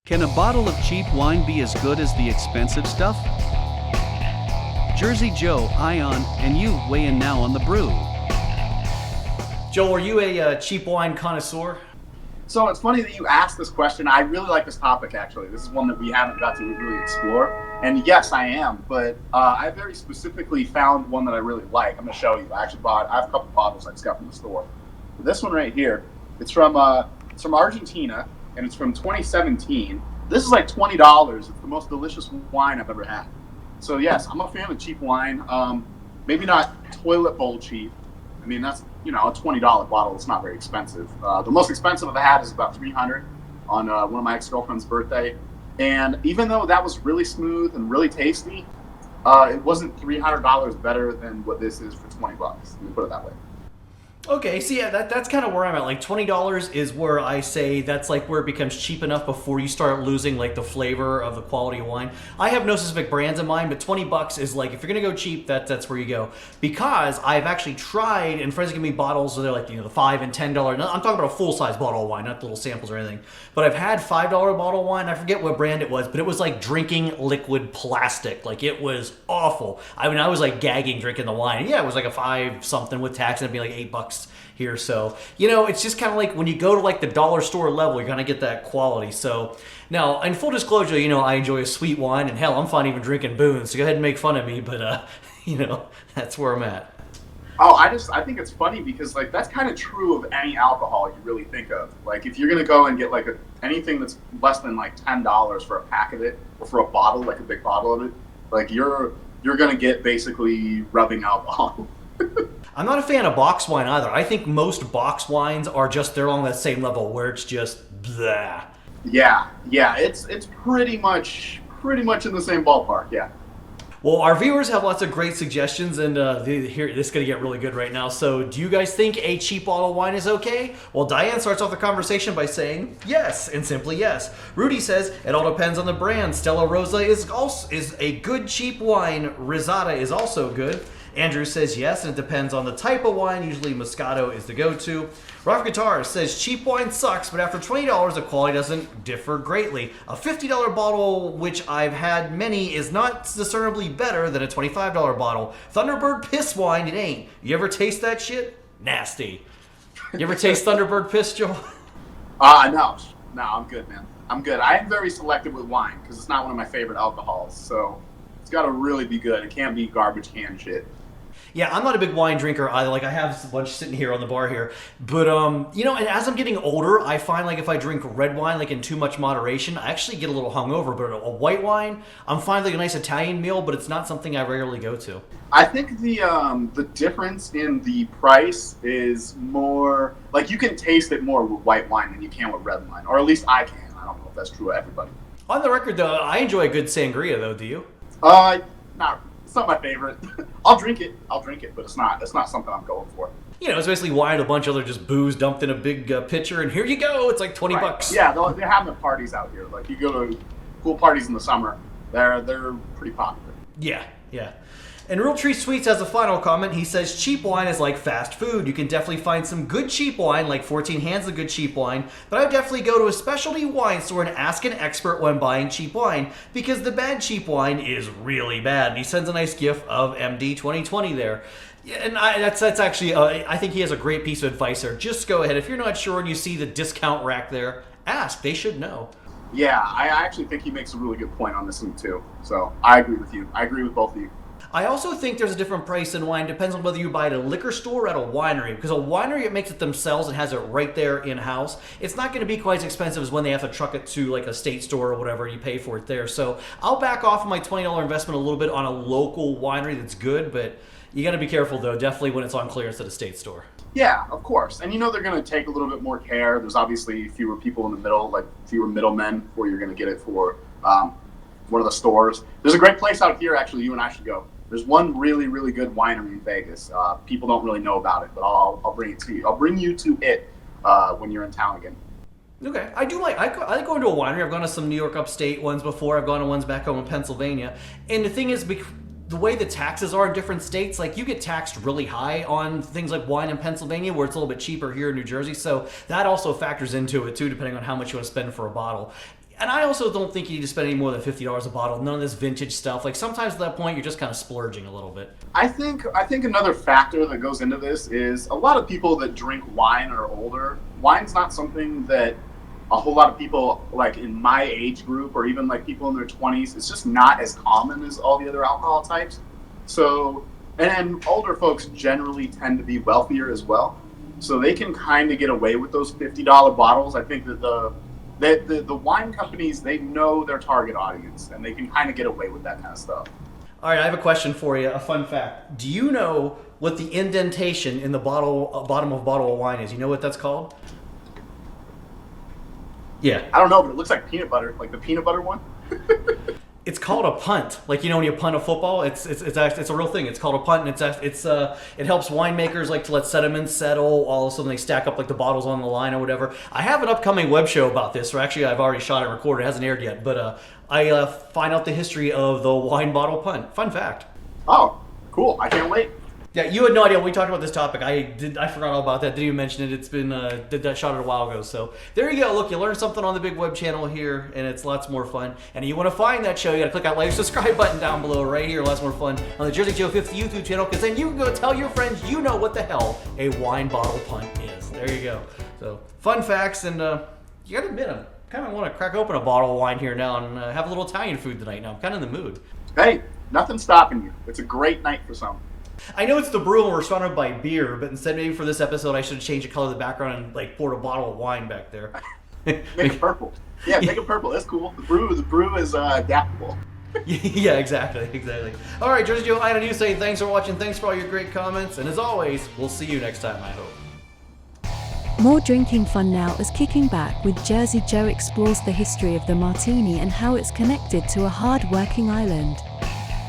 Can a bottle of cheap wine be as good as the expensive stuff? Jersey Joe, Ion, and you weigh in now on the Brew. Joel, are you a cheap wine connoisseur? So it's funny that you asked this question. I really like this topic, actually. This is one that we haven't got to really explore. And yes, I am. But I very specifically found one that I really like. I'm going to show you. I have a couple bottles I just got from the store. But this one right here, it's from Argentina, and it's from 2017. This is like $20. It's the most delicious wine I've ever had. So yes, I'm a fan of cheap wine. Maybe not toilet bowl cheap. I mean, that's, a $20 bottle. It's not very expensive. The most expensive I've had is about $300 on one of my ex-girlfriend's birthday. And even though that was really smooth and really tasty, it wasn't $300 better than what this is for $20. Let me put it that way. Okay, so yeah, that's kind of where I'm at. Like $20 is where I say that's like where it becomes cheap enough before you start losing like the flavor of the quality of wine. I have no specific brands in mind, but $20 is like, if you're gonna go cheap, that's where you go. Because I've actually tried, and friends give me bottles, so they're like the $5 and $10. I'm talking about a full size bottle of wine, not the little samples or anything. But I've had $5 bottle of wine. I forget what brand it was, but it was like drinking liquid plastic. Like it was awful. I mean, I was like gagging drinking the wine. Yeah, it was like a 5 something with tax, and it'd be like $8 here. So, it's just kind of like when you go to like the dollar store level, you're going to get that quality. So now, in full disclosure, I enjoy a sweet wine, and hell, I'm fine even drinking booze. So go ahead and make fun of me, but that's where I'm at. Oh, I think it's funny because like that's kind of true of any alcohol you really think of. Like if you're gonna go and get like anything that's less than like $10 for a pack of it, or for a bottle, like a big bottle of it, like you're gonna get basically rubbing alcohol. I'm not a fan of box wine either. I think most box wines are just, they're on that same level where it's just blah. Yeah, it's pretty much in the same ballpark. Yeah. Well, our viewers have lots of great suggestions, and here, this is going to get really good right now. So, do you guys think a cheap bottle of wine is okay? Well, Diane starts off the conversation by saying yes, and simply yes. Rudy says it all depends on the brand. Stella Rosa is a good cheap wine. Risata is also good. Andrew says yes, and it depends on the type of wine. Usually Moscato is the go-to. Rough Guitar says cheap wine sucks, but after $20, the quality doesn't differ greatly. A $50 bottle, which I've had many, is not discernibly better than a $25 bottle. Thunderbird piss wine, it ain't. You ever taste that shit? Nasty. You ever taste Thunderbird piss, Joel? No, I'm good, man. I'm good. I am very selective with wine because it's not one of my favorite alcohols, so it's got to really be good. It can't be garbage can shit. Yeah, I'm not a big wine drinker either. Like, I have a bunch sitting here on the bar here. But, and as I'm getting older, I find, like, if I drink red wine, like, in too much moderation, I actually get a little hungover. But a white wine, I'm fine with like a nice Italian meal, but it's not something I regularly go to. I think the difference in the price is more, like, you can taste it more with white wine than you can with red wine. Or at least I can. I don't know if that's true of everybody. On the record, though, I enjoy a good sangria, though. Do you? It's not my favorite. I'll drink it, but it's not something I'm going for. It's basically wine and a bunch of other just booze dumped in a big pitcher, and here you go. It's like $20. Right. Yeah, they're having parties out here. Like you go to pool parties in the summer, they're pretty popular. Yeah. And Real Tree Sweets has a final comment. He says, cheap wine is like fast food. You can definitely find some good cheap wine, like 14 Hands of good cheap wine, but I would definitely go to a specialty wine store and ask an expert when buying cheap wine, because the bad cheap wine is really bad. And he sends a nice gif of MD 2020 there. Yeah, and that's actually, I think he has a great piece of advice there. Just go ahead. If you're not sure and you see the discount rack there, ask. They should know. Yeah, I actually think he makes a really good point on this one, too. So I agree with you. I agree with both of you. I also think there's a different price in wine. Depends on whether you buy it at a liquor store or at a winery. Because a winery, it makes it themselves and has it right there in-house. It's not going to be quite as expensive as when they have to truck it to like a state store or whatever. You pay for it there. So I'll back off my $20 investment a little bit on a local winery that's good. But you got to be careful, though, definitely when it's on clearance at a state store. Yeah, of course. And they're going to take a little bit more care. There's obviously fewer people in the middle, like fewer middlemen, where you're going to get it for one of the stores. There's a great place out here, actually, you and I should go. There's one really, really good winery in Vegas. People don't really know about it, but I'll bring it to you. I'll bring you to it when you're in town again. Okay, I like going to a winery. I've gone to some New York upstate ones before. I've gone to ones back home in Pennsylvania. And the thing is, the way the taxes are in different states, like you get taxed really high on things like wine in Pennsylvania, where it's a little bit cheaper here in New Jersey. So that also factors into it too, depending on how much you want to spend for a bottle. And I also don't think you need to spend any more than $50 a bottle. None of this vintage stuff. Like sometimes at that point, you're just kind of splurging a little bit. I think another factor that goes into this is a lot of people that drink wine are older. Wine's not something that a whole lot of people like in my age group or even like people in their 20s, it's just not as common as all the other alcohol types. So, and older folks generally tend to be wealthier as well. So they can kind of get away with those $50 bottles. I think that the wine companies, they know their target audience and they can kind of get away with that kind of stuff. All right, I have a question for you, a fun fact. Do you know what the indentation in the bottom of a bottle of wine is? You know what that's called? Yeah. I don't know, but it looks like peanut butter, like the peanut butter one. It's called a punt. Like, you know, when you punt a football, it's a real thing. It's called a punt, and it helps winemakers like to let sediments settle. All of a sudden, they stack up like the bottles on the line or whatever. I have an upcoming web show about this, or actually, I've already shot it and recorded. It hasn't aired yet, but I find out the history of the wine bottle punt. Fun fact. Oh, cool! I can't wait. Yeah, you had no idea when we talked about this topic. I forgot all about that. Didn't even mention it. It's been did that shot it a while ago. So there you go. Look, you learned something on the Big Web channel here, and it's lots more fun. And if you want to find that show, you got to click that like subscribe button down below right here. Lots more fun on the Jersey Joe 50 YouTube channel, because then you can go tell your friends you know what the hell a wine bottle punt is. There you go. So fun facts, and you got to admit, I kind of want to crack open a bottle of wine here now and have a little Italian food tonight. Now I'm kind of in the mood. Hey, nothing's stopping you. It's a great night for some. I know it's the Brew and we're surrounded by beer, but instead maybe for this episode I should have changed the color of the background and like poured a bottle of wine back there. Make it purple. Yeah, make it purple. That's cool. The brew is adaptable. Yeah, exactly. All right, Jersey Joe, I know you say thanks for watching, thanks for all your great comments, and as always, we'll see you next time, I hope. More drinking fun now as Kicking Back with Jersey Joe explores the history of the martini and how it's connected to a hard-working island.